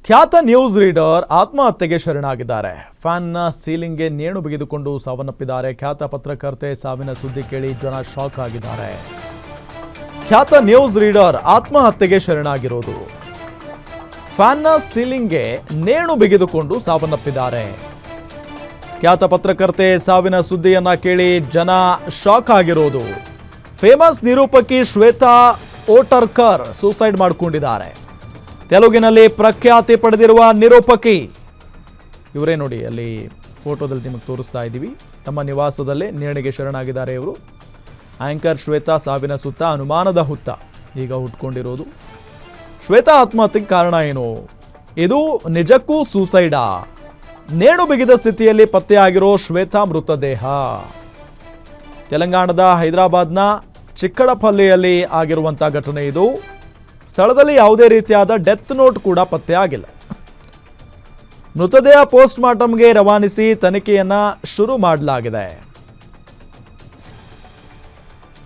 ಖ್ಯಾತ news reader ಆತ್ಮಹತ್ಯೆಗೆ ಶರಣಾಗಿದ್ದಾರೆ. ಫ್ಯಾನ್ನ ಸೀಲಿಂಗ್ಗೆ ನೇಣು ಬಿಗಿದುಕೊಂಡು ಸಾವನ್ನಪ್ಪಿದ್ದಾರೆ. ಖ್ಯಾತ ಪತ್ರಕರ್ತೆ ಸಾವಿನ ಸುದ್ದಿ ಕೇಳಿ ಜನ ಶಾಕ್ ಆಗಿದ್ದಾರೆ. ಖ್ಯಾತ ನ್ಯೂಸ್ ರೀಡರ್ ಆತ್ಮಹತ್ಯೆಗೆ ಶರಣಾಗಿರೋದು. ಫ್ಯಾನ್ನ ಸೀಲಿಂಗ್ಗೆ ನೇಣು ಬಿಗಿದುಕೊಂಡು ಸಾವನ್ನಪ್ಪಿದ್ದಾರೆ. ಖ್ಯಾತ ಪತ್ರಕರ್ತೆ ಸಾವಿನ ಸುದ್ದಿಯನ್ನ ಕೇಳಿ ಜನ ಶಾಕ್ ಆಗಿರೋದು. ಫೇಮಸ್ ನಿರೂಪಕಿ ಶ್ವೇತಾ ಓಟರ್ಕರ್ ಸೂಸೈಡ್ ಮಾಡಿಕೊಂಡಿದ್ದಾರೆ. ತೆಲುಗಿನಲ್ಲಿ ಪ್ರಖ್ಯಾತಿ ಪಡೆದಿರುವ ನಿರೂಪಕಿ ಇವರೇ ನೋಡಿ, ಅಲ್ಲಿ ಫೋಟೋದಲ್ಲಿ ನಿಮಗೆ ತೋರಿಸ್ತಾ ಇದ್ದೀವಿ. ತಮ್ಮ ನಿವಾಸದಲ್ಲೇ ನೇಣಿಗೆ ಶರಣಾಗಿದ್ದಾರೆ ಇವರು. ಆಂಕರ್ ಶ್ವೇತಾ ಸಾವಿನ ಸುತ್ತ ಅನುಮಾನದ ಹುತ್ತ ಈಗ ಹುಟ್ಕೊಂಡಿರೋದು. ಶ್ವೇತಾ ಆತ್ಮಹತ್ಯೆಗೆ ಕಾರಣ ಏನು? ಇದು ನಿಜಕ್ಕೂ ಸೂಸೈಡಾ? ನೇಣು ಬಿಗಿದ ಸ್ಥಿತಿಯಲ್ಲಿ ಪತ್ತೆಯಾಗಿರೋ ಶ್ವೇತಾ ಮೃತದೇಹ ತೆಲಂಗಾಣದ ಹೈದರಾಬಾದ್ನ ಚಿಕ್ಕಡಪಲ್ಲಿಯಲ್ಲಿ ಆಗಿರುವಂಥ ಘಟನೆ ಇದು. ಸ್ಥಳದಲ್ಲಿ ಯಾವುದೇ ರೀತಿಯಾದ ಡೆತ್ ನೋಟ್ ಕೂಡ ಪತ್ತೆ ಆಗಿಲ್ಲ. ಮೃತದೇಹ ಪೋಸ್ಟ್ ಮಾರ್ಟಂಗೆ ರವಾನಿಸಿ ತನಿಖೆಯನ್ನ ಶುರು ಮಾಡಲಾಗಿದೆ.